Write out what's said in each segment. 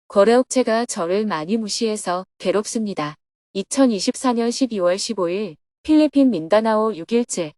거래업체가 저를 많이 무시해서 괴롭습니다. 2024년 12월 15일 필리핀 민다나오 6일째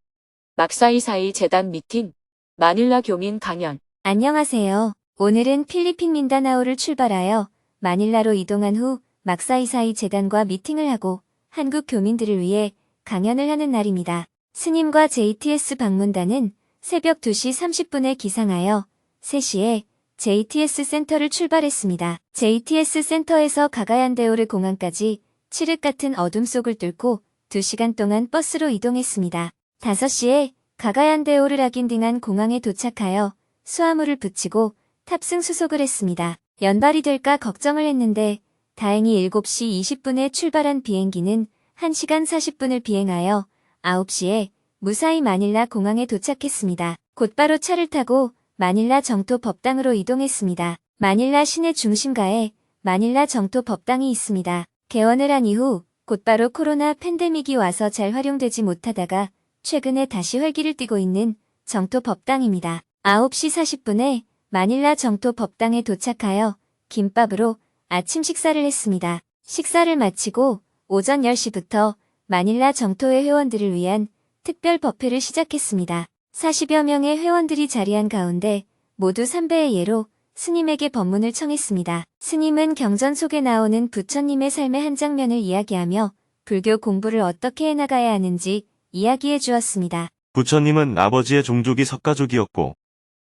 막사이사이 재단 미팅 마닐라 교민 강연. 안녕하세요. 오늘은 필리핀 민다나오를 출발하여 마닐라로 이동한 후 막사이사이 재단과 미팅을 하고 한국 교민들을 위해 강연을 하는 날입니다. 스님과 JTS 방문단은 새벽 2시 30분에 기상하여 3시에 JTS 센터를 출발했습니다. JTS 센터에서 가가얀데오르 공항까지 칠흑 같은 어둠 속을 뚫고 2시간 동안 버스로 이동했습니다. 5시에 가가얀데오르 라긴딩한 공항에 도착하여 수화물을 붙이고 탑승 수속을 했습니다. 연발이 될까 걱정을 했는데 다행히 7시 20분에 출발한 비행기는 1시간 40분을 비행하여 9시에 무사히 마닐라 공항에 도착했습니다. 곧바로 차를 타고 마닐라 정토 법당으로 이동했습니다. 마닐라 시내 중심가에 마닐라 정토 법당이 있습니다. 개원을 한 이후 곧바로 코로나 팬데믹이 와서 잘 활용되지 못하다가 최근에 다시 활기를 띠고 있는 정토 법당입니다. 9시 40분에 마닐라 정토 법당에 도착하여 김밥으로 아침 식사를 했습니다. 식사를 마치고 오전 10시부터 마닐라 정토의 회원들을 위한 특별 버페를 시작했습니다. 40여 명의 회원들이 자리한 가운데 모두 3배의 예로 스님에게 법문을 청했습니다. 스님은 경전 속에 나오는 부처님의 삶의 한 장면을 이야기하며 불교 공부를 어떻게 해나가야 하는지 이야기해 주었습니다. 부처님은 아버지의 종족이 석가족이었고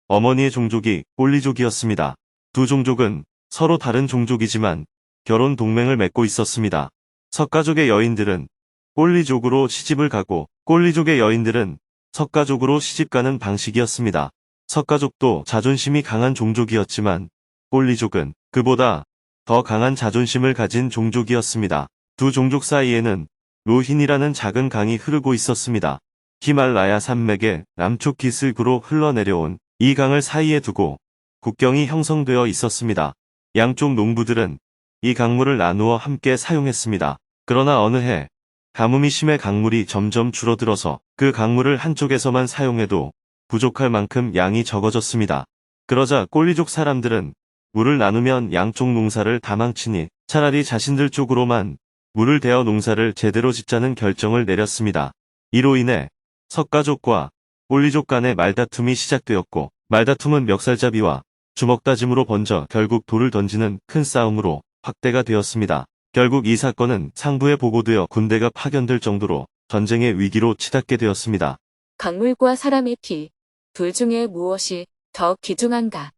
어머니의 종족이 꼴리족이었습니다. 두 종족은 서로 다른 종족이지만 결혼 동맹을 맺고 있었습니다. 석가족의 여인들은 꼴리족으로 시집을 가고 꼴리족의 여인들은 석가족으로 시집가는 방식이었습니다. 석가족도 자존심이 강한 종족이었지만 꼴리족은 그보다 더 강한 자존심을 가진 종족이었습니다. 두 종족 사이에는 로힌이라는 작은 강이 흐르고 있었습니다. 히말라야 산맥의 남쪽 기슭으로 흘러내려온 이 강을 사이에 두고 국경이 형성되어 있었습니다. 양쪽 농부들은 이 강물을 나누어 함께 사용했습니다. 그러나 어느 해 가뭄이 심해 강물이 점점 줄어들어서 그 강물을 한쪽에서만 사용해도 부족할 만큼 양이 적어졌습니다. 그러자 꼴리족 사람들은 물을 나누면 양쪽 농사를 다 망치니 차라리 자신들 쪽으로만 물을 대어 농사를 제대로 짓자는 결정을 내렸습니다. 이로 인해 석가족과 꼴리족 간의 말다툼이 시작되었고 말다툼은 멱살잡이와 주먹다짐으로 번져 결국 돌을 던지는 큰 싸움으로 확대가 되었습니다. 결국 이 사건은 상부에 보고되어 군대가 파견될 정도로 전쟁의 위기로 치닫게 되었습니다. 강물과 사람의 피, 둘 중에 무엇이 더 귀중한가?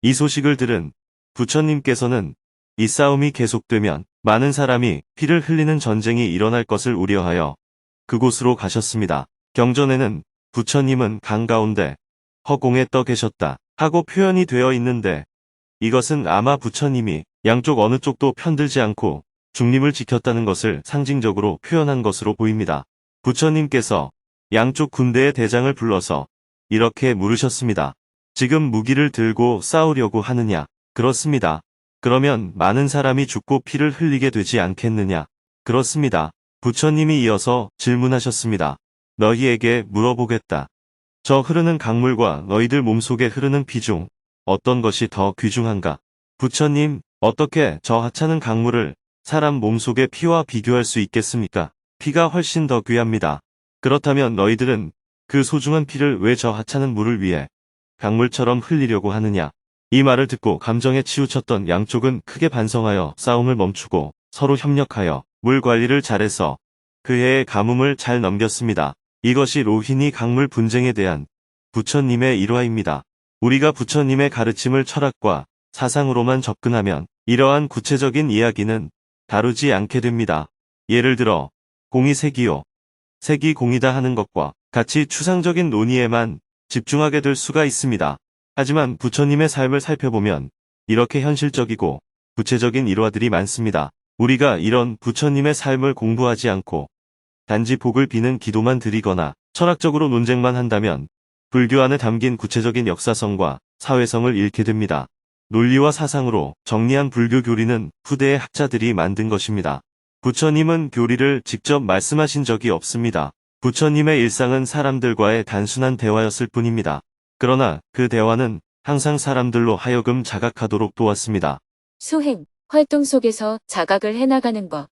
이 소식을 들은 부처님께서는 이 싸움이 계속되면 많은 사람이 피를 흘리는 전쟁이 일어날 것을 우려하여 그곳으로 가셨습니다. 경전에는 부처님은 강 가운데 허공에 떠 계셨다 하고 표현이 되어 있는데 이것은 아마 부처님이 양쪽 어느 쪽도 편들지 않고 중립을 지켰다는 것을 상징적으로 표현한 것으로 보입니다. 부처님께서 양쪽 군대의 대장을 불러서 이렇게 물으셨습니다. 지금 무기를 들고 싸우려고 하느냐? 그렇습니다. 그러면 많은 사람이 죽고 피를 흘리게 되지 않겠느냐? 그렇습니다. 부처님이 이어서 질문하셨습니다. 너희에게 물어보겠다. 저 흐르는 강물과 너희들 몸속에 흐르는 피 중 어떤 것이 더 귀중한가? 부처님, 어떻게 저 하찮은 강물을 사람 몸속의 피와 비교할 수 있겠습니까? 피가 훨씬 더 귀합니다. 그렇다면 너희들은 그 소중한 피를 왜 저 하찮은 물을 위해 강물처럼 흘리려고 하느냐? 이 말을 듣고 감정에 치우쳤던 양쪽은 크게 반성하여 싸움을 멈추고 서로 협력하여 물 관리를 잘해서 그 해의 가뭄을 잘 넘겼습니다. 이것이 로히니 강물 분쟁에 대한 부처님의 일화입니다. 우리가 부처님의 가르침을 철학과 사상으로만 접근하면 이러한 구체적인 이야기는 다루지 않게 됩니다. 예를 들어 공이 색이요, 색이 공이다 하는 것과 같이 추상적인 논의에만 집중하게 될 수가 있습니다. 하지만 부처님의 삶을 살펴보면 이렇게 현실적이고 구체적인 일화들이 많습니다. 우리가 이런 부처님의 삶을 공부하지 않고 단지 복을 비는 기도만 드리거나 철학적으로 논쟁만 한다면 불교 안에 담긴 구체적인 역사성과 사회성을 잃게 됩니다. 논리와 사상으로 정리한 불교 교리는 후대의 학자들이 만든 것입니다. 부처님은 교리를 직접 말씀하신 적이 없습니다. 부처님의 일상은 사람들과의 단순한 대화였을 뿐입니다. 그러나 그 대화는 항상 사람들로 하여금 자각하도록 도왔습니다. 수행, 활동 속에서 자각을 해나가는 법.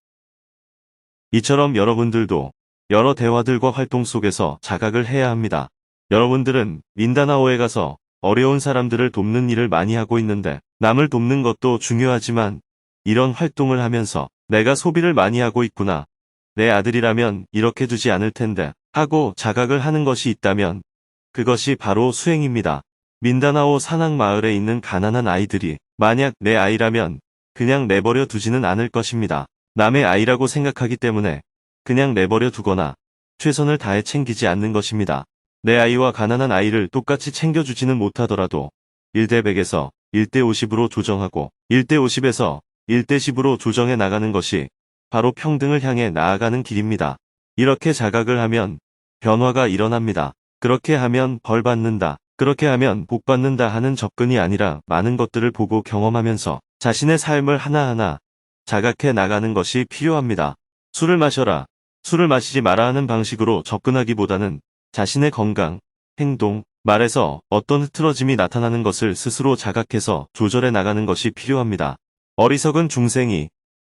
이처럼 여러분들도 여러 대화들과 활동 속에서 자각을 해야 합니다. 여러분들은 민다나오에 가서 어려운 사람들을 돕는 일을 많이 하고 있는데 남을 돕는 것도 중요하지만 이런 활동을 하면서 내가 소비를 많이 하고 있구나. 내 아들이라면 이렇게 두지 않을 텐데 하고 자각을 하는 것이 있다면 그것이 바로 수행입니다. 민다나오 산악 마을에 있는 가난한 아이들이 만약 내 아이라면 그냥 내버려 두지는 않을 것입니다. 남의 아이라고 생각하기 때문에 그냥 내버려 두거나 최선을 다해 챙기지 않는 것입니다. 내 아이와 가난한 아이를 똑같이 챙겨주지는 못하더라도 1대 100에서 1대 50으로 조정하고 1대 50에서 1대 10으로 조정해 나가는 것이 바로 평등을 향해 나아가는 길입니다. 이렇게 자각을 하면 변화가 일어납니다. 그렇게 하면 벌 받는다. 그렇게 하면 복 받는다 하는 접근이 아니라 많은 것들을 보고 경험하면서 자신의 삶을 하나하나 자각해 나가는 것이 필요합니다. 술을 마셔라. 술을 마시지 마라 하는 방식으로 접근하기보다는 자신의 건강, 행동, 말에서 어떤 흐트러짐이 나타나는 것을 스스로 자각해서 조절해 나가는 것이 필요합니다. 어리석은 중생이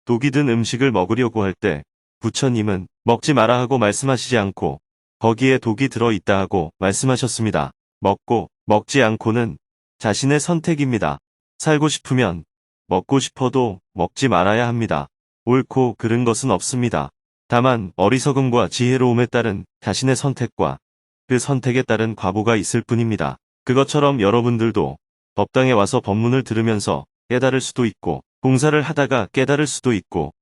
독이 든 음식을 먹으려고 할 때 부처님은 먹지 마라 하고 말씀하시지 않고 거기에 독이 들어 있다 하고 말씀하셨습니다. 먹고 먹지 않고는 자신의 선택입니다. 살고 싶으면 먹고 싶어도 먹지 말아야 합니다. 옳고 그른 것은 없습니다. 다만 어리석음과 지혜로움에 따른 자신의 선택과 그 선택에 따른 과보가 있을 뿐입니다. 그것처럼 여러분들도 법당에 와서 법문을 들으면서 깨달을 수도 있고 봉사를 하다가 깨달을 수도 있고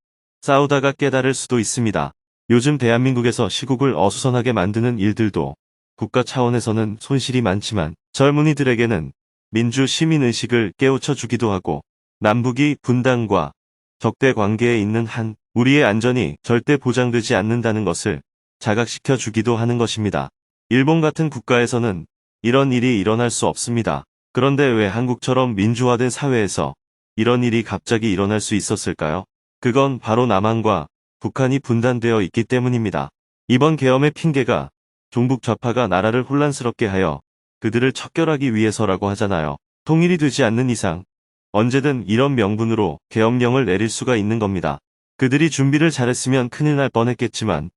싸우다가 깨달을 수도 있습니다. 요즘 대한민국에서 시국을 어수선하게 만드는 일들도 국가 차원에서는 손실이 많지만 젊은이들에게는 민주 시민의식을 깨우쳐 주기도 하고 남북이 분단과 적대 관계에 있는 한 우리의 안전이 절대 보장되지 않는다는 것을 자각시켜 주기도 하는 것입니다. 일본 같은 국가에서는 이런 일이 일어날 수 없습니다. 그런데 왜 한국처럼 민주화된 사회에서 이런 일이 갑자기 일어날 수 있었을까요? 그건 바로 남한과 북한이 분단되어 있기 때문입니다. 이번 계엄의 핑계가 종북 좌파가 나라를 혼란스럽게 하여 그들을 척결하기 위해서라고 하잖아요. 통일이 되지 않는 이상 언제든 이런 명분으로 계엄령을 내릴 수가 있는 겁니다. 그들이 준비를 잘했으면 큰일 날 뻔했겠지만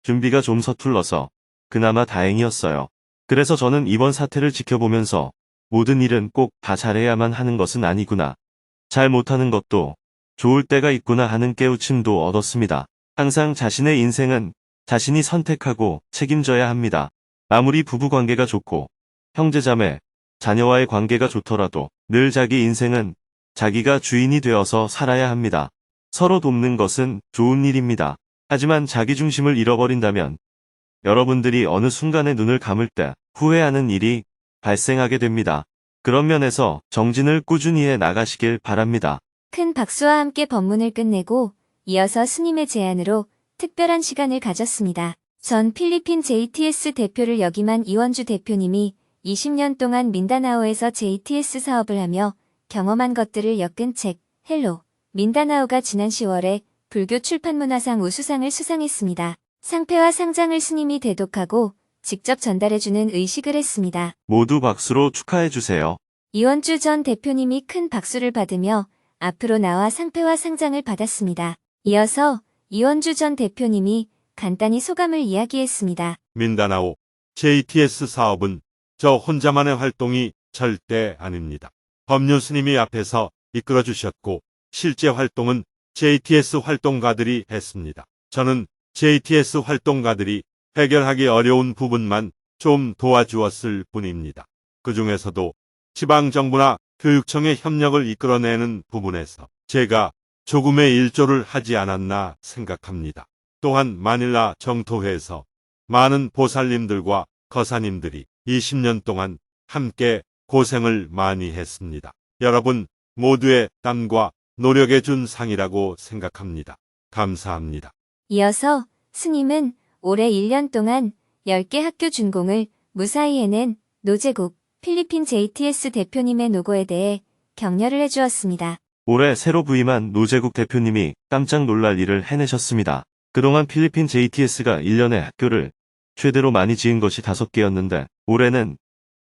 준비가 좀 서툴러서 그나마 다행이었어요. 그래서 저는 이번 사태를 지켜보면서 모든 일은 꼭 다 잘해야만 하는 것은 아니구나. 잘 못하는 것도 좋을 때가 있구나 하는 깨우침도 얻었습니다. 항상 자신의 인생은 자신이 선택하고 책임져야 합니다. 아무리 부부관계가 좋고 형제자매, 자녀와의 관계가 좋더라도 늘 자기 인생은 자기가 주인이 되어서 살아야 합니다. 서로 돕는 것은 좋은 일입니다. 하지만 자기중심을 잃어버린다면 여러분들이 어느 순간에 눈을 감을 때 후회하는 일이 발생하게 됩니다. 그런 면에서 정진을 꾸준히 해 나가시길 바랍니다. 큰 박수와 함께 법문을 끝내고 이어서 스님의 제안으로 특별한 시간을 가졌습니다. 전 필리핀 JTS 대표를 역임한 이원주 대표님이 20년 동안 민다나오에서 JTS 사업을 하며 경험한 것들을 엮은 책 헬로 민다나오가 지난 10월에 불교 출판문화상 우수상을 수상했습니다. 상패와 상장을 스님이 대독하고 직접 전달해주는 의식을 했습니다. 모두 박수로 축하해주세요. 이원주 전 대표님이 큰 박수를 받으며 앞으로 나와 상패와 상장을 받았습니다. 이어서 이원주 전 대표님이 간단히 소감을 이야기했습니다. 민다나오 JTS 사업은 저 혼자만의 활동이 절대 아닙니다. 법륜 스님이 앞에서 이끌어 주셨고 실제 활동은 JTS 활동가들이 했습니다. 저는 JTS 활동가들이 해결하기 어려운 부분만 좀 도와주었을 뿐입니다. 그 중에서도 지방정부나 교육청의 협력을 이끌어내는 부분에서 제가 조금의 일조를 하지 않았나 생각합니다. 또한 마닐라 정토회에서 많은 보살님들과 거사님들이 20년 동안 함께 고생을 많이 했습니다. 여러분 모두의 땀과 노력에 준 상이라고 생각합니다. 감사합니다. 이어서 스님은 올해 1년 동안 10개 학교 준공을 무사히 해낸 노제국 필리핀 JTS 대표님의 노고에 대해 격려를 해주었습니다. 올해 새로 부임한 노재국 대표님이 깜짝 놀랄 일을 해내셨습니다. 그동안 필리핀 JTS가 1년에 학교를 최대로 많이 지은 것이 5개였는데 올해는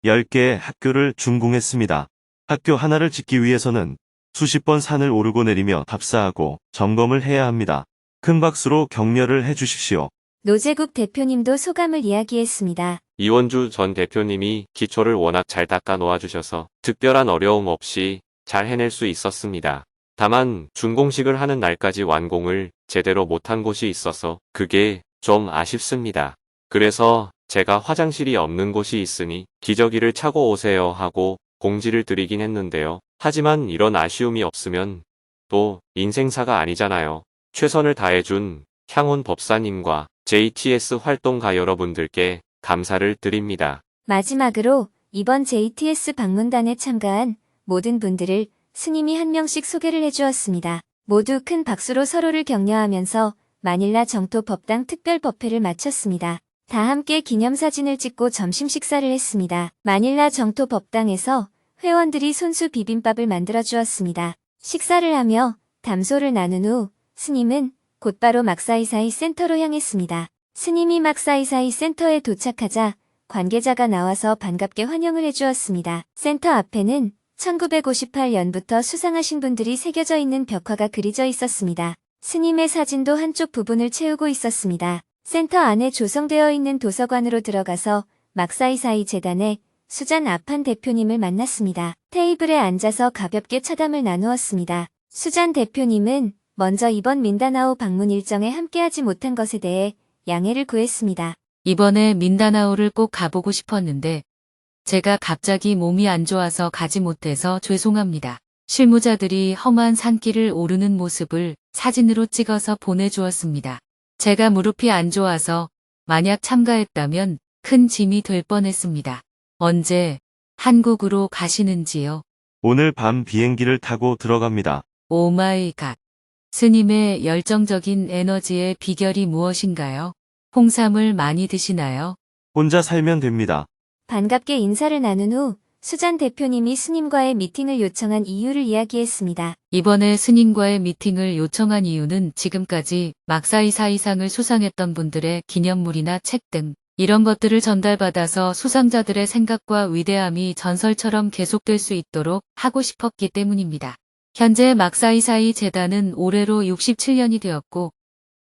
10개의 학교를 준공했습니다. 학교 하나를 짓기 위해서는 수십 번 산을 오르고 내리며 답사하고 점검을 해야 합니다. 큰 박수로 격려를 해주십시오. 노재국 대표님도 소감을 이야기했습니다. 이원주 전 대표님이 기초를 워낙 잘 닦아 놓아주셔서 특별한 어려움 없이 잘 해낼 수 있었습니다. 다만 준공식을 하는 날까지 완공을 제대로 못한 곳이 있어서 그게 좀 아쉽습니다. 그래서 제가 화장실이 없는 곳이 있으니 기저귀를 차고 오세요 하고 공지를 드리긴 했는데요. 하지만 이런 아쉬움이 없으면 또 인생사가 아니잖아요. 최선을 다해준 향원 법사님과 JTS 활동가 여러분들께 감사를 드립니다. 마지막으로 이번 JTS 방문단에 참가한 모든 분들을 스님이 한 명씩 소개를 해주었습니다. 모두 큰 박수로 서로를 격려하면서 마닐라 정토 법당 특별 법회를 마쳤습니다. 다 함께 기념사진을 찍고 점심 식사를 했습니다. 마닐라 정토 법당에서 회원들이 손수 비빔밥을 만들어 주었습니다. 식사를 하며 담소를 나눈 후 스님은 곧바로 막사이사이 센터로 향했습니다. 스님이 막사이사이 센터에 도착하자 관계자가 나와서 반갑게 환영을 해주었습니다. 센터 앞에는 1958년부터 수상하신 분들이 새겨져 있는 벽화가 그려져 있었습니다. 스님의 사진도 한쪽 부분을 채우고 있었습니다. 센터 안에 조성되어 있는 도서관으로 들어가서 막사이사이 재단의 수잔 아판 대표님을 만났습니다. 테이블에 앉아서 가볍게 차담을 나누었습니다. 수잔 대표님은 먼저 이번 민다나오 방문 일정에 함께하지 못한 것에 대해 양해를 구했습니다. 이번에 민다나오를 꼭 가보고 싶었는데 제가 갑자기 몸이 안 좋아서 가지 못해서 죄송합니다. 실무자들이 험한 산길을 오르는 모습을 사진으로 찍어서 보내주었습니다. 제가 무릎이 안 좋아서 만약 참가했다면 큰 짐이 될 뻔했습니다. 언제 한국으로 가시는지요? 오늘 밤 비행기를 타고 들어갑니다. 오 마이 갓. 스님의 열정적인 에너지의 비결이 무엇인가요? 홍삼을 많이 드시나요? 혼자 살면 됩니다. 반갑게 인사를 나눈 후 수잔 대표님이 스님과의 미팅을 요청한 이유를 이야기했습니다. 이번에 스님과의 미팅을 요청한 이유는 지금까지 막사이사이상을 수상했던 분들의 기념물이나 책 등 이런 것들을 전달받아서 수상자들의 생각과 위대함이 전설처럼 계속될 수 있도록 하고 싶었기 때문입니다. 현재 막사이사이 재단은 올해로 67년이 되었고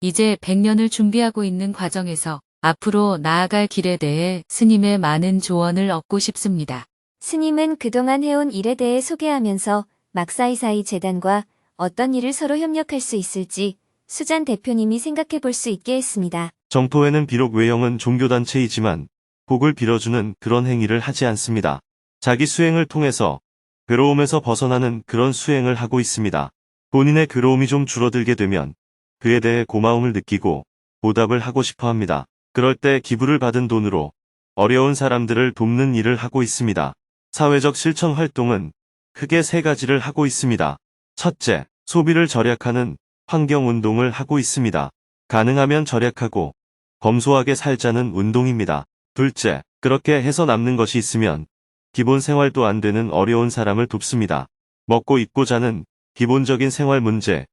이제 100년을 준비하고 있는 과정에서 앞으로 나아갈 길에 대해 스님의 많은 조언을 얻고 싶습니다. 스님은 그동안 해온 일에 대해 소개하면서 막사이사이 재단과 어떤 일을 서로 협력할 수 있을지 수잔 대표님이 생각해 볼 수 있게 했습니다. 정토회는 비록 외형은 종교단체이지만 복을 빌어주는 그런 행위를 하지 않습니다. 자기 수행을 통해서 괴로움에서 벗어나는 그런 수행을 하고 있습니다. 본인의 괴로움이 좀 줄어들게 되면 그에 대해 고마움을 느끼고 보답을 하고 싶어 합니다. 그럴 때 기부를 받은 돈으로 어려운 사람들을 돕는 일을 하고 있습니다. 사회적 실천 활동은 크게 3가지를 하고 있습니다. 첫째, 소비를 절약하는 환경운동을 하고 있습니다. 가능하면 절약하고 검소하게 살자는 운동입니다. 둘째, 그렇게 해서 남는 것이 있으면 기본 생활도 안 되는 어려운 사람을 돕습니다. 먹고 입고 자는 기본적인 생활 문제,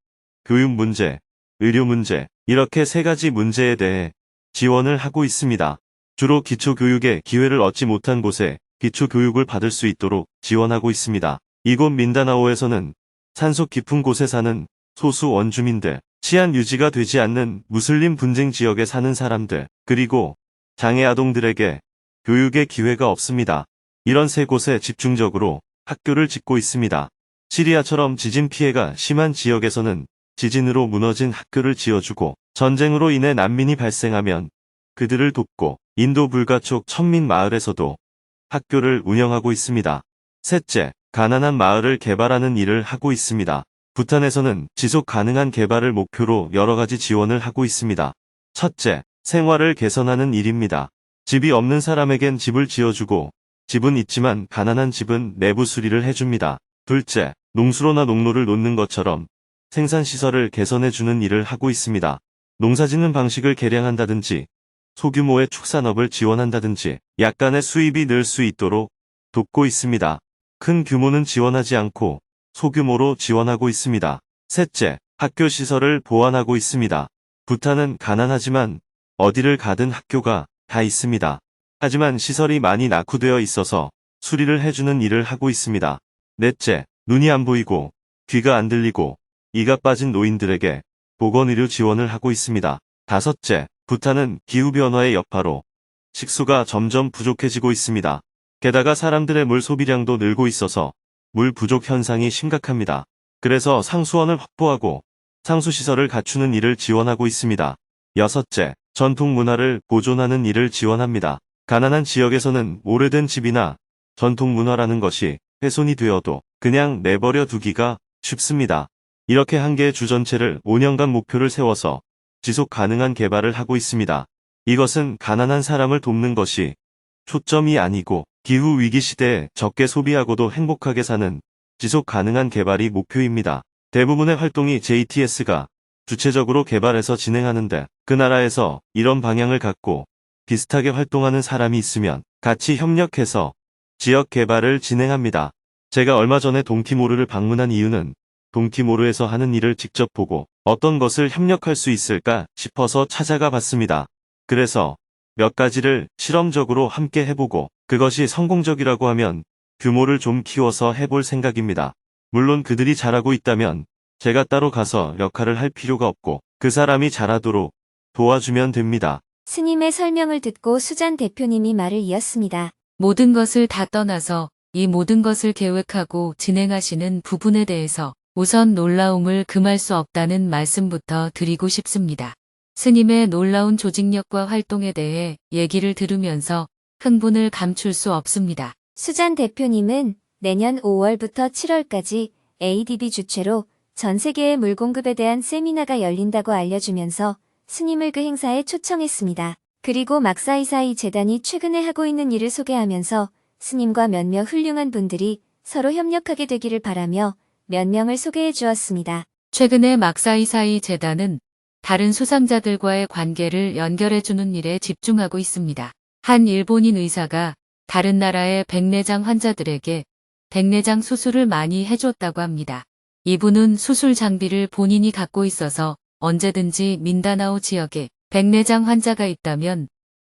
교육 문제, 의료 문제, 이렇게 3가지 문제에 대해 지원을 하고 있습니다. 주로 기초교육의 기회를 얻지 못한 곳에 기초교육을 받을 수 있도록 지원하고 있습니다. 이곳 민다나오에서는 산속 깊은 곳에 사는 소수 원주민들, 치안 유지가 되지 않는 무슬림 분쟁 지역에 사는 사람들, 그리고 장애 아동들에게 교육의 기회가 없습니다. 이런 3곳에 집중적으로 학교를 짓고 있습니다. 시리아처럼 지진 피해가 심한 지역에서는 지진으로 무너진 학교를 지어주고 전쟁으로 인해 난민이 발생하면 그들을 돕고 인도 불가촉 천민 마을에서도 학교를 운영하고 있습니다. 셋째, 가난한 마을을 개발하는 일을 하고 있습니다. 부탄에서는 지속 가능한 개발을 목표로 여러 가지 지원을 하고 있습니다. 첫째, 생활을 개선하는 일입니다. 집이 없는 사람에겐 집을 지어주고 집은 있지만 가난한 집은 내부 수리를 해줍니다. 둘째, 농수로나 농로를 놓는 것처럼 생산시설을 개선해주는 일을 하고 있습니다. 농사짓는 방식을 개량한다든지 소규모의 축산업을 지원한다든지 약간의 수입이 늘 수 있도록 돕고 있습니다. 큰 규모는 지원하지 않고 소규모로 지원하고 있습니다. 셋째, 학교 시설을 보완하고 있습니다. 부탄은 가난하지만 어디를 가든 학교가 다 있습니다. 하지만 시설이 많이 낙후되어 있어서 수리를 해주는 일을 하고 있습니다. 넷째, 눈이 안 보이고 귀가 안 들리고 이가 빠진 노인들에게 보건의료 지원을 하고 있습니다. 다섯째, 부탄은 기후변화의 여파로 식수가 점점 부족해지고 있습니다. 게다가 사람들의 물 소비량도 늘고 있어서 물 부족 현상이 심각합니다. 그래서 상수원을 확보하고 상수시설을 갖추는 일을 지원하고 있습니다. 여섯째, 전통 문화를 보존하는 일을 지원합니다. 가난한 지역에서는 오래된 집이나 전통 문화라는 것이 훼손이 되어도 그냥 내버려 두기가 쉽습니다. 이렇게 한 개의 주 전체를 5년간 목표를 세워서 지속 가능한 개발을 하고 있습니다. 이것은 가난한 사람을 돕는 것이 초점이 아니고 기후 위기 시대에 적게 소비하고도 행복하게 사는 지속 가능한 개발이 목표입니다. 대부분의 활동이 JTS가 주체적으로 개발해서 진행하는데 그 나라에서 이런 방향을 갖고 비슷하게 활동하는 사람이 있으면 같이 협력해서 지역 개발을 진행합니다. 제가 얼마 전에 동티모르를 방문한 이유는 동티모르에서 하는 일을 직접 보고 어떤 것을 협력할 수 있을까 싶어서 찾아가 봤습니다. 그래서 몇 가지를 실험적으로 함께 해보고 그것이 성공적이라고 하면 규모를 좀 키워서 해볼 생각입니다. 물론 그들이 잘하고 있다면 제가 따로 가서 역할을 할 필요가 없고 그 사람이 잘하도록 도와주면 됩니다. 스님의 설명을 듣고 수잔 대표님이 말을 이었습니다. 모든 것을 다 떠나서 이 모든 것을 계획하고 진행하시는 부분에 대해서 우선 놀라움을 금할 수 없다는 말씀부터 드리고 싶습니다. 스님의 놀라운 조직력과 활동에 대해 얘기를 들으면서 흥분을 감출 수 없습니다. 수잔 대표님은 내년 5월부터 7월까지 ADB 주최로 전 세계의 물 공급에 대한 세미나가 열린다고 알려주면서 스님을 그 행사에 초청했습니다. 그리고 막사이사이 재단이 최근에 하고 있는 일을 소개하면서 스님과 몇몇 훌륭한 분들이 서로 협력하게 되기를 바라며 몇 명을 소개해 주었습니다. 최근에 막사이사이 재단은 다른 수상자들과의 관계를 연결해주는 일에 집중하고 있습니다. 한 일본인 의사가 다른 나라의 백내장 환자들에게 백내장 수술을 많이 해줬다고 합니다. 이분은 수술 장비를 본인이 갖고 있어서 언제든지 민다나오 지역에 백내장 환자가 있다면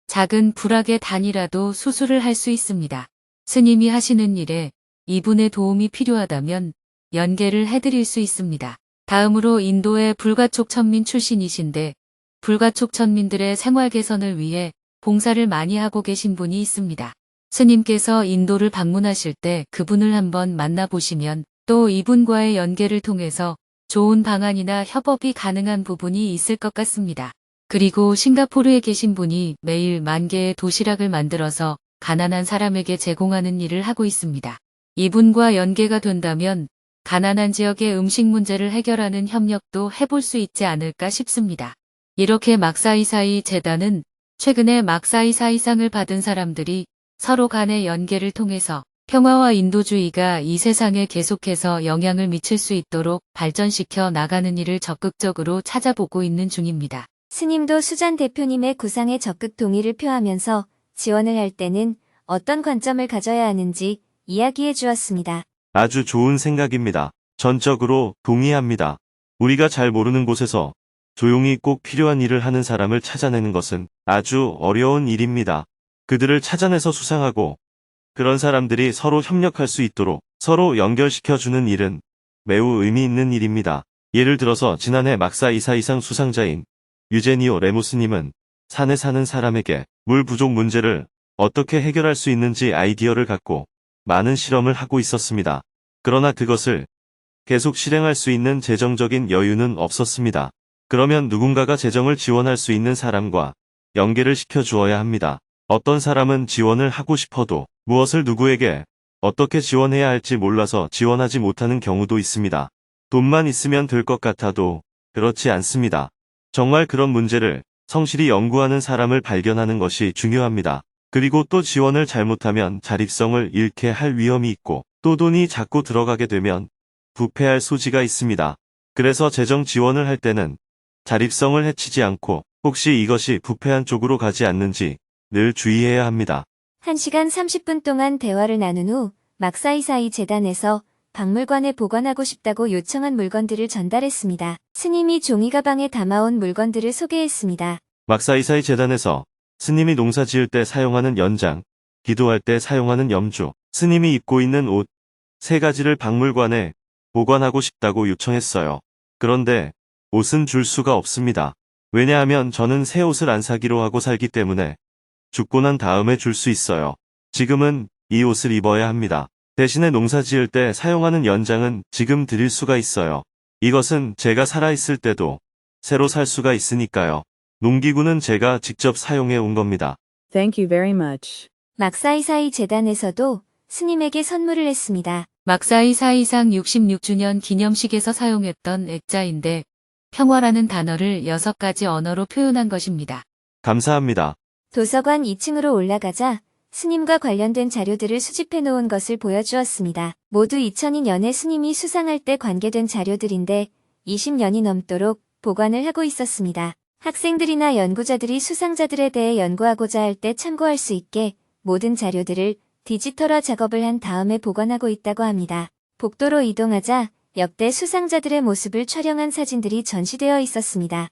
작은 불악의 단이라도 수술을 할 수 있습니다. 스님이 하시는 일에 이분의 도움이 필요하다면 연계를 해드릴 수 있습니다. 다음으로 인도의 불가촉 천민 출신이신데 불가촉 천민들의 생활 개선을 위해 봉사를 많이 하고 계신 분이 있습니다. 스님께서 인도를 방문하실 때 그분을 한번 만나보시면 또 이분과의 연계를 통해서 좋은 방안이나 협업이 가능한 부분이 있을 것 같습니다. 그리고 싱가포르에 계신 분이 매일 10,000개의 도시락을 만들어서 가난한 사람에게 제공하는 일을 하고 있습니다. 이분과 연계가 된다면 가난한 지역의 음식 문제를 해결하는 협력도 해볼 수 있지 않을까 싶습니다. 이렇게 막사이사이 재단은 최근에 막사이사이상을 받은 사람들이 서로 간의 연계를 통해서 평화와 인도주의가 이 세상에 계속해서 영향을 미칠 수 있도록 발전시켜 나가는 일을 적극적으로 찾아보고 있는 중입니다. 스님도 수잔 대표님의 구상에 적극 동의를 표하면서 지원을 할 때는 어떤 관점을 가져야 하는지 이야기해 주었습니다. 아주 좋은 생각입니다. 전적으로 동의합니다. 우리가 잘 모르는 곳에서 조용히 꼭 필요한 일을 하는 사람을 찾아내는 것은 아주 어려운 일입니다. 그들을 찾아내서 수상하고 그런 사람들이 서로 협력할 수 있도록 서로 연결시켜주는 일은 매우 의미 있는 일입니다. 예를 들어서 지난해 막사이사이상 수상자인 유제니오 레무스님은 산에 사는 사람에게 물 부족 문제를 어떻게 해결할 수 있는지 아이디어를 갖고 많은 실험을 하고 있었습니다. 그러나 그것을 계속 실행할 수 있는 재정적인 여유는 없었습니다. 그러면 누군가가 재정을 지원할 수 있는 사람과 연계를 시켜주어야 합니다. 어떤 사람은 지원을 하고 싶어도 무엇을 누구에게 어떻게 지원해야 할지 몰라서 지원하지 못하는 경우도 있습니다. 돈만 있으면 될 것 같아도 그렇지 않습니다. 정말 그런 문제를 성실히 연구하는 사람을 발견하는 것이 중요합니다. 그리고 또 지원을 잘못하면 자립성을 잃게 할 위험이 있고 또 돈이 자꾸 들어가게 되면 부패할 소지가 있습니다. 그래서 재정 지원을 할 때는 자립성을 해치지 않고 혹시 이것이 부패한 쪽으로 가지 않는지 늘 주의해야 합니다. 1시간 30분 동안 대화를 나눈 후 막사이사이 재단에서 박물관에 보관하고 싶다고 요청한 물건들을 전달했습니다. 스님이 종이가방에 담아온 물건들을 소개했습니다. 막사이사이 재단에서 스님이 농사 지을 때 사용하는 연장, 기도할 때 사용하는 염주, 스님이 입고 있는 옷, 3가지를 박물관에 보관하고 싶다고 요청했어요. 그런데 옷은 줄 수가 없습니다. 왜냐하면 저는 새 옷을 안 사기로 하고 살기 때문에 죽고 난 다음에 줄 수 있어요. 지금은 이 옷을 입어야 합니다. 대신에 농사 지을 때 사용하는 연장은 지금 드릴 수가 있어요. 이것은 제가 살아있을 때도 새로 살 수가 있으니까요. 농기구는 제가 직접 사용해 온 겁니다. Thank you very much. 막사이사이 재단에서도 스님에게 선물을 했습니다. 막사이 사이상 66주년 기념식에서 사용했던 액자인데 평화라는 단어를 6가지 언어로 표현한 것입니다. 감사합니다. 도서관 2층으로 올라가자 스님과 관련된 자료들을 수집해 놓은 것을 보여주었습니다. 모두 2002년에 스님이 수상할 때 관계된 자료들인데 20년이 넘도록 보관을 하고 있었습니다. 학생들이나 연구자들이 수상자들에 대해 연구하고자 할 때 참고할 수 있게 모든 자료들을 디지털화 작업을 한 다음에 보관하고 있다고 합니다. 복도로 이동하자 역대 수상자들의 모습을 촬영한 사진들이 전시되어 있었습니다.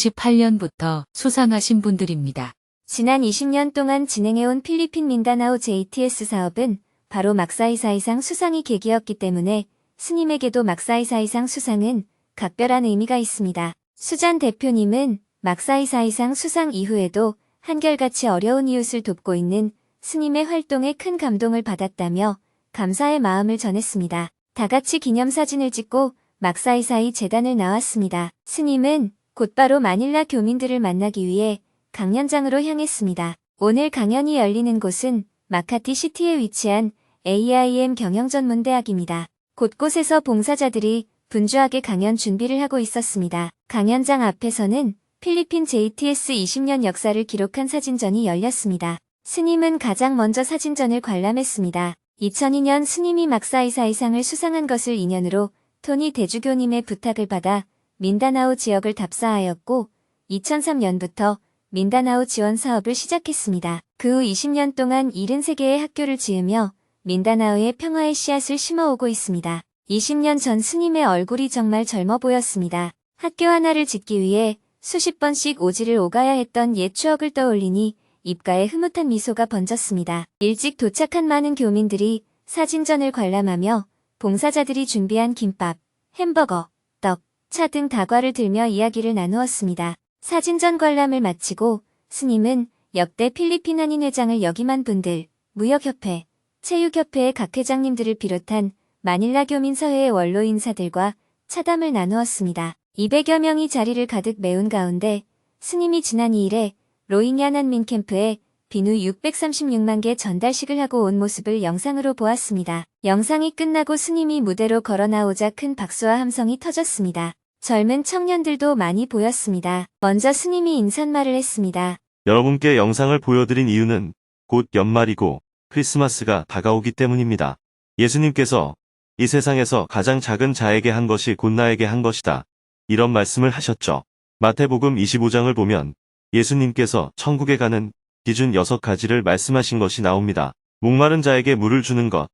1958년부터 수상하신 분들입니다. 지난 20년 동안 진행해온 필리핀 민다나오 JTS 사업은 바로 막사이사이상 수상이 계기였기 때문에 스님에게도 막사이사이상 수상은 각별한 의미가 있습니다. 수잔 대표님은 막사이사이상 수상 이후에도 한결같이 어려운 이웃을 돕고 있는 스님의 활동에 큰 감동을 받았다며 감사의 마음을 전했습니다. 다 같이 기념사진을 찍고 막사이사이 재단을 나왔습니다. 스님은 곧바로 마닐라 교민들을 만나기 위해 강연장으로 향했습니다. 오늘 강연이 열리는 곳은 마카티 시티에 위치한 AIM 경영전문대학입니다. 곳곳에서 봉사자들이 분주하게 강연 준비를 하고 있었습니다. 강연장 앞에서는 필리핀 JTS 20년 역사를 기록한 사진전이 열렸습니다. 스님은 가장 먼저 사진전을 관람했습니다. 2002년 스님이 막사이사이상을 수상한 것을 인연으로 토니 대주교님의 부탁을 받아 민다나오 지역을 답사하였고 2003년부터 민다나오 지원 사업을 시작했습니다. 그 후 20년 동안 73개의 학교를 지으며 민다나오의 평화의 씨앗을 심어오고 있습니다. 20년 전 스님의 얼굴이 정말 젊어 보였습니다. 학교 하나를 짓기 위해 수십 번씩 오지를 오가야 했던 옛 추억을 떠올리니 입가에 흐뭇한 미소가 번졌습니다. 일찍 도착한 많은 교민들이 사진전을 관람하며 봉사자들이 준비한 김밥, 햄버거, 떡, 차 등 다과를 들며 이야기를 나누었습니다. 사진전 관람을 마치고 스님은 역대 필리핀 한인회장을 역임한 분들, 무역협회, 체육협회의 각 회장님들을 비롯한 마닐라 교민사회의 원로 인사들과 차담을 나누었습니다. 200여 명이 자리를 가득 메운 가운데 스님이 지난 2일에 로힝야 난민 캠프에 비누 636만 개 전달식을 하고 온 모습을 영상으로 보았습니다. 영상이 끝나고 스님이 무대로 걸어 나오자 큰 박수와 함성이 터졌습니다. 젊은 청년들도 많이 보였습니다. 먼저 스님이 인사말을 했습니다. 여러분께 영상을 보여드린 이유는 곧 연말이고 크리스마스가 다가오기 때문입니다. 예수님께서 이 세상에서 가장 작은 자에게 한 것이 곧 나에게 한 것이다. 이런 말씀을 하셨죠. 마태복음 25장을 보면 예수님께서 천국에 가는 기준 6가지를 말씀하신 것이 나옵니다. 목마른 자에게 물을 주는 것,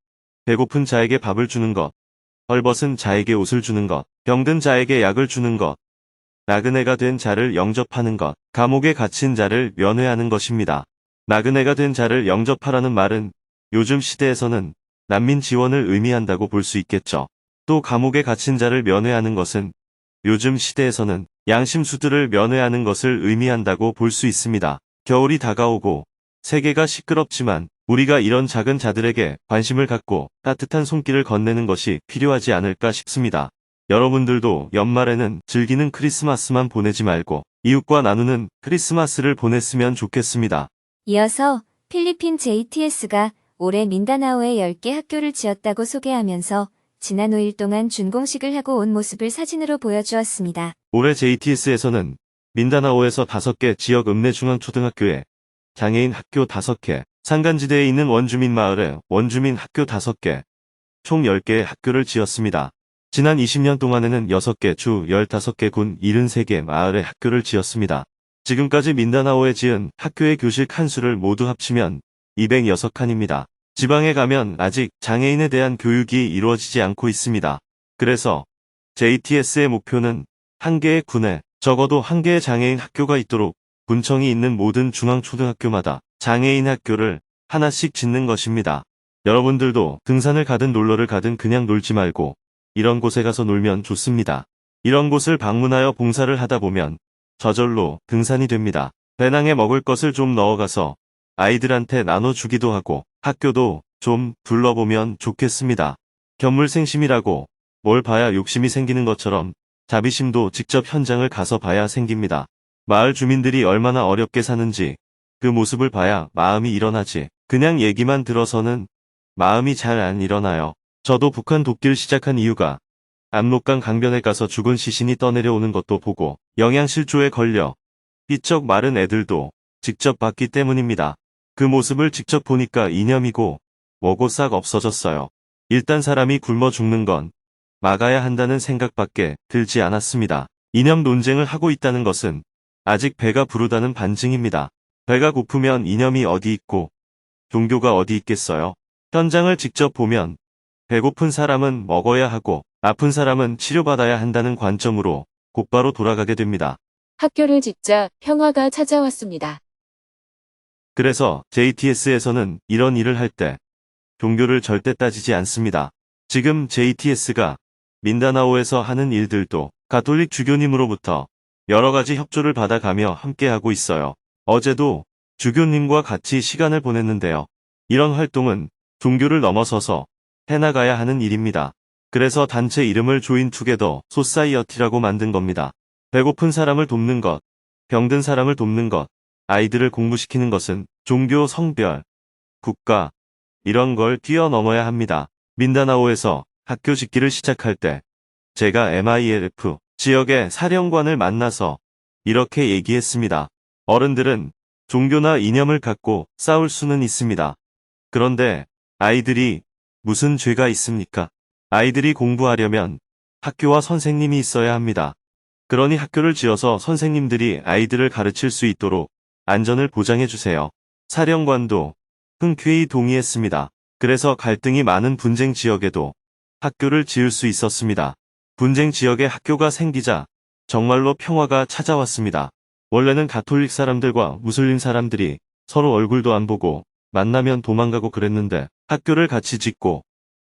배고픈 자에게 밥을 주는 것, 헐벗은 자에게 옷을 주는 것, 병든 자에게 약을 주는 것, 나그네가 된 자를 영접하는 것, 감옥에 갇힌 자를 면회하는 것입니다. 나그네가 된 자를 영접하라는 말은 요즘 시대에서는 난민 지원을 의미한다고 볼 수 있겠죠. 또 감옥에 갇힌 자를 면회하는 것은 요즘 시대에서는 양심수들을 면회하는 것을 의미한다고 볼 수 있습니다. 겨울이 다가오고 세계가 시끄럽지만 우리가 이런 작은 자들에게 관심을 갖고 따뜻한 손길을 건네는 것이 필요하지 않을까 싶습니다. 여러분들도 연말에는 즐기는 크리스마스만 보내지 말고 이웃과 나누는 크리스마스를 보냈으면 좋겠습니다. 이어서 필리핀 JTS가 올해 민다나오에 10개 학교를 지었다고 소개하면서 지난 5일 동안 준공식을 하고 온 모습을 사진으로 보여주었습니다. 올해 JTS에서는 민다나오에서 5개 지역 읍내중앙초등학교에 장애인 학교 5개, 산간지대에 있는 원주민 마을에 원주민 학교 5개, 총 10개의 학교를 지었습니다. 지난 20년 동안에는 6개 주 15개 군 73개 마을에 학교를 지었습니다. 지금까지 민다나오에 지은 학교의 교실 칸수를 모두 합치면 206칸입니다. 지방에 가면 아직 장애인에 대한 교육이 이루어지지 않고 있습니다. 그래서 JTS의 목표는 한 개의 군에 적어도 한 개의 장애인 학교가 있도록 군청이 있는 모든 중앙초등학교마다 장애인 학교를 하나씩 짓는 것입니다. 여러분들도 등산을 가든 놀러를 가든 그냥 놀지 말고 이런 곳에 가서 놀면 좋습니다. 이런 곳을 방문하여 봉사를 하다 보면 저절로 등산이 됩니다. 배낭에 먹을 것을 좀 넣어가서 아이들한테 나눠주기도 하고 학교도 좀 둘러보면 좋겠습니다. 견물생심이라고 뭘 봐야 욕심이 생기는 것처럼 자비심도 직접 현장을 가서 봐야 생깁니다. 마을 주민들이 얼마나 어렵게 사는지 그 모습을 봐야 마음이 일어나지. 그냥 얘기만 들어서는 마음이 잘 안 일어나요. 저도 북한 돕기를 시작한 이유가 압록강 강변에 가서 죽은 시신이 떠내려오는 것도 보고 영양실조에 걸려 삐쩍 마른 애들도 직접 봤기 때문입니다. 그 모습을 직접 보니까 이념이고 뭐고 싹 없어졌어요. 일단 사람이 굶어 죽는 건 막아야 한다는 생각밖에 들지 않았습니다. 이념 논쟁을 하고 있다는 것은 아직 배가 부르다는 반증입니다. 배가 고프면 이념이 어디 있고 종교가 어디 있겠어요. 현장을 직접 보면 배고픈 사람은 먹어야 하고 아픈 사람은 치료받아야 한다는 관점으로 곧바로 돌아가게 됩니다. 학교를 짓자 평화가 찾아왔습니다. 그래서 JTS에서는 이런 일을 할 때 종교를 절대 따지지 않습니다. 지금 JTS가 민다나오에서 하는 일들도 가톨릭 주교님으로부터 여러 가지 협조를 받아가며 함께하고 있어요. 어제도 주교님과 같이 시간을 보냈는데요. 이런 활동은 종교를 넘어서서 해나가야 하는 일입니다. 그래서 단체 이름을 조인 투게더 소사이어티라고 만든 겁니다. 배고픈 사람을 돕는 것, 병든 사람을 돕는 것, 아이들을 공부시키는 것은 종교, 성별, 국가 이런 걸 뛰어넘어야 합니다. 민다나오에서 학교 짓기를 시작할 때 제가 MILF 지역의 사령관을 만나서 이렇게 얘기했습니다. 어른들은 종교나 이념을 갖고 싸울 수는 있습니다. 그런데 아이들이 무슨 죄가 있습니까? 아이들이 공부하려면 학교와 선생님이 있어야 합니다. 그러니 학교를 지어서 선생님들이 아이들을 가르칠 수 있도록 안전을 보장해 주세요. 사령관도 흔쾌히 동의했습니다. 그래서 갈등이 많은 분쟁 지역에도 학교를 지을 수 있었습니다. 분쟁 지역에 학교가 생기자 정말로 평화가 찾아왔습니다. 원래는 가톨릭 사람들과 무슬림 사람들이 서로 얼굴도 안 보고 만나면 도망가고 그랬는데 학교를 같이 짓고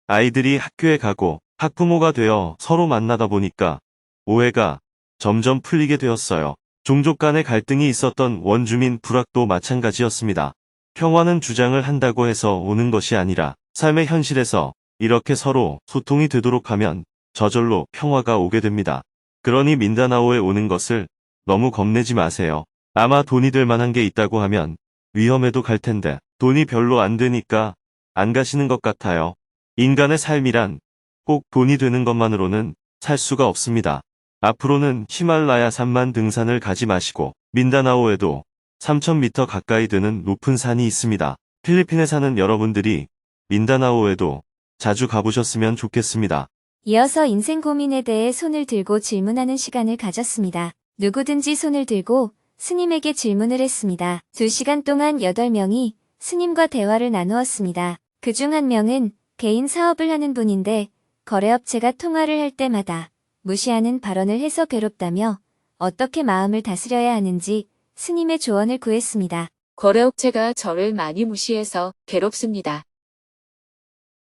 아이들이 학교에 가고 학부모가 되어 서로 만나다 보니까 오해가 점점 풀리게 되었어요. 종족 간의 갈등이 있었던 원주민 불악도 마찬가지였습니다. 평화는 주장을 한다고 해서 오는 것이 아니라 삶의 현실에서 이렇게 서로 소통이 되도록 하면 저절로 평화가 오게 됩니다. 그러니 민다나오에 오는 것을 너무 겁내지 마세요. 아마 돈이 될 만한 게 있다고 하면 위험해도 갈 텐데 돈이 별로 안 되니까 안 가시는 것 같아요. 인간의 삶이란 꼭 돈이 되는 것만으로는 살 수가 없습니다. 앞으로는 히말라야 산만 등산을 가지 마시고 민다나오에도 3,000m 가까이 되는 높은 산이 있습니다. 필리핀에 사는 여러분들이 민다나오에도 자주 가보셨으면 좋겠습니다. 이어서 인생 고민에 대해 손을 들고 질문하는 시간을 가졌습니다. 누구든지 손을 들고 스님에게 질문을 했습니다. 2시간 동안 8명이 스님과 대화를 나누었습니다. 그중 한 명은 개인 사업을 하는 분인데 거래업체가 통화를 할 때마다 무시하는 발언을 해서 괴롭다며 어떻게 마음을 다스려야 하는지 스님의 조언을 구했습니다. 거래업체가 저를 많이 무시해서 괴롭습니다.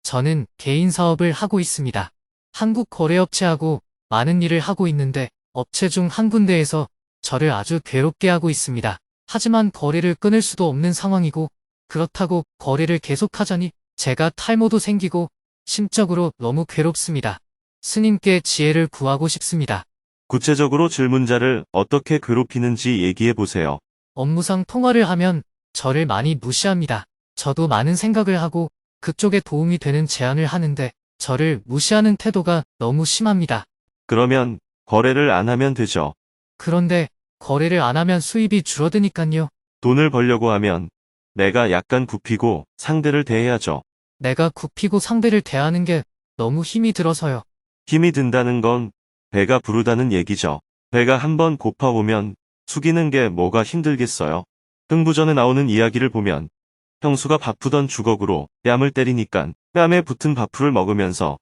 저는 개인 사업을 하고 있습니다. 한국 거래업체하고 많은 일을 하고 있는데 업체 중 한 군데에서 저를 아주 괴롭게 하고 있습니다. 하지만 거래를 끊을 수도 없는 상황이고 그렇다고 거래를 계속하자니 제가 탈모도 생기고 심적으로 너무 괴롭습니다. 스님께 지혜를 구하고 싶습니다. 구체적으로 질문자를 어떻게 괴롭히는지 얘기해 보세요. 업무상 통화를 하면 저를 많이 무시합니다. 저도 많은 생각을 하고 그쪽에 도움이 되는 제안을 하는데 저를 무시하는 태도가 너무 심합니다. 그러면 거래를 안 하면 되죠. 그런데 거래를 안 하면 수입이 줄어드니깐요. 돈을 벌려고 하면 내가 약간 굽히고 상대를 대해야죠. 내가 굽히고 상대를 대하는 게 너무 힘이 들어서요. 힘이 든다는 건 배가 부르다는 얘기죠. 배가 한번 고파오면 숙이는 게 뭐가 힘들겠어요. 흥부전에 나오는 이야기를 보면 형수가 바쁘던 주걱으로 뺨을 때리니깐 뺨에 붙은 밥풀을 먹으면서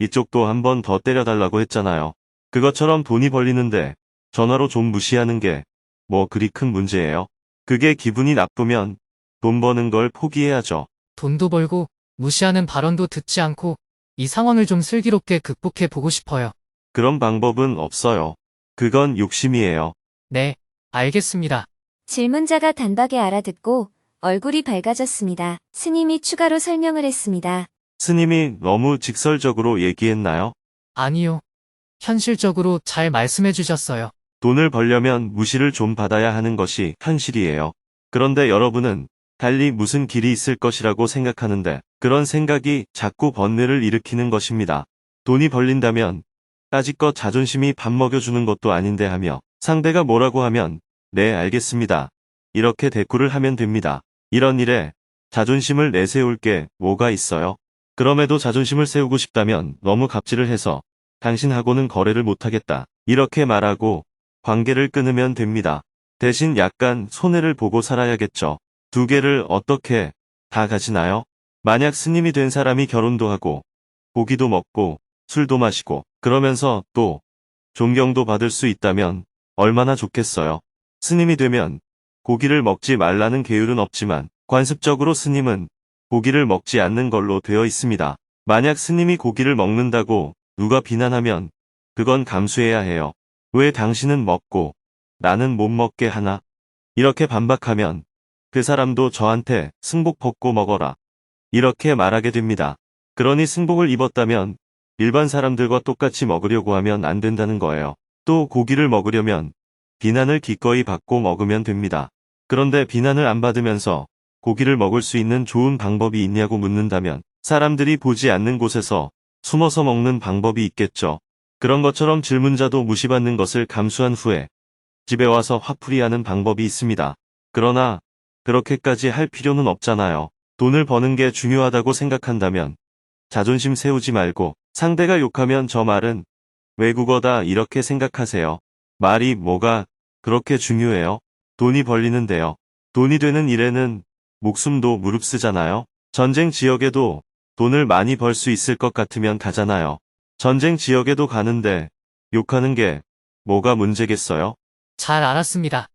이쪽도 한 번 더 때려달라고 했잖아요. 그것처럼 돈이 벌리는데 전화로 좀 무시하는 게 뭐 그리 큰 문제예요. 그게 기분이 나쁘면 돈 버는 걸 포기해야죠. 돈도 벌고 무시하는 발언도 듣지 않고 이 상황을 좀 슬기롭게 극복해 보고 싶어요. 그런 방법은 없어요. 그건 욕심이에요. 네, 알겠습니다. 질문자가 단박에 알아듣고 얼굴이 밝아졌습니다. 스님이 추가로 설명을 했습니다. 스님이 너무 직설적으로 얘기했나요? 아니요. 현실적으로 잘 말씀해 주셨어요. 돈을 벌려면 무시를 좀 받아야 하는 것이 현실이에요. 그런데 여러분은 달리 무슨 길이 있을 것이라고 생각하는데 그런 생각이 자꾸 번뇌를 일으키는 것입니다. 돈이 벌린다면 까짓것 자존심이 밥 먹여주는 것도 아닌데 하며 상대가 뭐라고 하면 네 알겠습니다. 이렇게 대꾸를 하면 됩니다. 이런 일에 자존심을 내세울 게 뭐가 있어요? 그럼에도 자존심을 세우고 싶다면 너무 갑질을 해서 당신하고는 거래를 못하겠다. 이렇게 말하고 관계를 끊으면 됩니다. 대신 약간 손해를 보고 살아야겠죠. 두 개를 어떻게 다 가지나요? 만약 스님이 된 사람이 결혼도 하고 고기도 먹고 술도 마시고 그러면서 또 존경도 받을 수 있다면 얼마나 좋겠어요. 스님이 되면 고기를 먹지 말라는 계율은 없지만 관습적으로 스님은 고기를 먹지 않는 걸로 되어 있습니다. 만약 스님이 고기를 먹는다고 누가 비난하면 그건 감수해야 해요. 왜 당신은 먹고 나는 못 먹게 하나? 이렇게 반박하면 그 사람도 저한테 승복 벗고 먹어라. 이렇게 말하게 됩니다. 그러니 승복을 입었다면 일반 사람들과 똑같이 먹으려고 하면 안 된다는 거예요. 또 고기를 먹으려면 비난을 기꺼이 받고 먹으면 됩니다. 그런데 비난을 안 받으면서 고기를 먹을 수 있는 좋은 방법이 있냐고 묻는다면 사람들이 보지 않는 곳에서 숨어서 먹는 방법이 있겠죠. 그런 것처럼 질문자도 무시받는 것을 감수한 후에 집에 와서 화풀이하는 방법이 있습니다. 그러나 그렇게까지 할 필요는 없잖아요. 돈을 버는 게 중요하다고 생각한다면 자존심 세우지 말고 상대가 욕하면 저 말은 외국어다 이렇게 생각하세요. 말이 뭐가 그렇게 중요해요? 돈이 벌리는데요. 돈이 되는 일에는 목숨도 무릅쓰잖아요. 전쟁 지역에도 돈을 많이 벌 수 있을 것 같으면 가잖아요. 전쟁 지역에도 가는데 욕하는 게 뭐가 문제겠어요? 잘 알았습니다.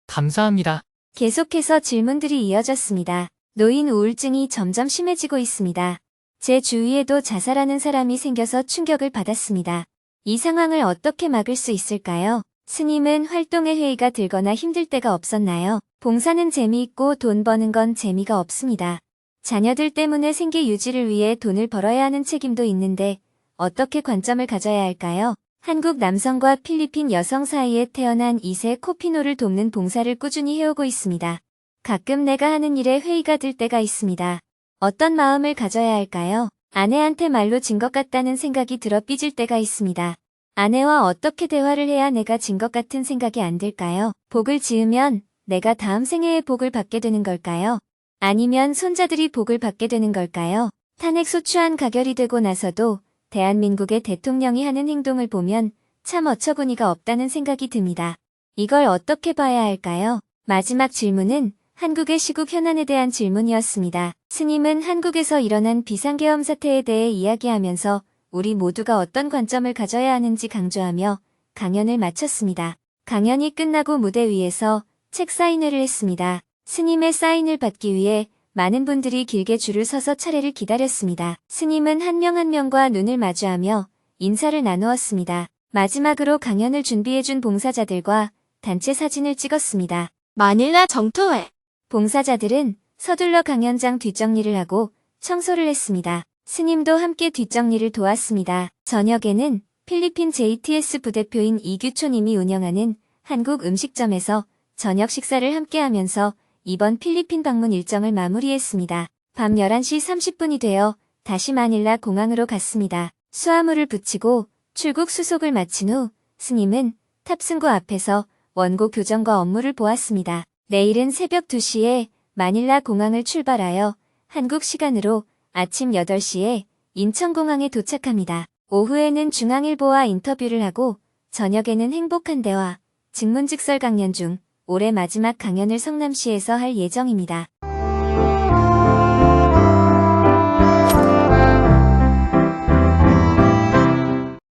감사합니다. 계속해서 질문들이 이어졌습니다. 노인 우울증이 점점 심해지고 있습니다. 제 주위에도 자살하는 사람이 생겨서 충격을 받았습니다. 이 상황을 어떻게 막을 수 있을까요? 스님은 활동에 회의가 들거나 힘들 때가 없었나요? 봉사는 재미있고 돈 버는 건 재미가 없습니다. 자녀들 때문에 생계 유지를 위해 돈을 벌어야 하는 책임도 있는데 어떻게 관점을 가져야 할까요? 한국 남성과 필리핀 여성 사이에 태어난 2세 코피노를 돕는 봉사를 꾸준히 해오고 있습니다. 가끔 내가 하는 일에 회의가 들 때가 있습니다. 어떤 마음을 가져야 할까요? 아내한테 말로 진 것 같다는 생각이 들어 삐질 때가 있습니다. 아내와 어떻게 대화를 해야 내가 진 것 같은 생각이 안 들까요? 복을 지으면 내가 다음 생애에 복을 받게 되는 걸까요? 아니면 손자들이 복을 받게 되는 걸까요? 탄핵소추안 가결이 되고 나서도 대한민국의 대통령이 하는 행동을 보면 참 어처구니가 없다는 생각이 듭니다. 이걸 어떻게 봐야 할까요? 마지막 질문은 한국의 시국 현안에 대한 질문이었습니다. 스님은 한국에서 일어난 비상계엄 사태에 대해 이야기하면서 우리 모두가 어떤 관점을 가져야 하는지 강조하며 강연을 마쳤습니다. 강연이 끝나고 무대 위에서 책 사인회를 했습니다. 스님의 사인을 받기 위해 많은 분들이 길게 줄을 서서 차례를 기다렸습니다. 스님은 한 명 한 명과 눈을 마주하며 인사를 나누었습니다. 마지막으로 강연을 준비해준 봉사자들과 단체 사진을 찍었습니다. 마닐라 정토회. 봉사자들은 서둘러 강연장 뒷정리를 하고 청소를 했습니다. 스님도 함께 뒷정리를 도왔습니다. 저녁에는 필리핀 JTS 부대표인 이규초님이 운영하는 한국 음식점에서 저녁 식사를 함께 하면서 이번 필리핀 방문 일정을 마무리했습니다. 밤 11시 30분이 되어 다시 마닐라 공항으로 갔습니다. 수화물을 붙이고 출국 수속을 마친 후 스님은 탑승구 앞에서 원고 교정과 업무를 보았습니다. 내일은 새벽 2시에 마닐라 공항을 출발하여 한국 시간으로 아침 8시에 인천공항에 도착합니다. 오후에는 중앙일보와 인터뷰를 하고 저녁에는 행복한 대화, 증문즉설 강연 중 올해 마지막 강연을 성남시에서 할 예정입니다.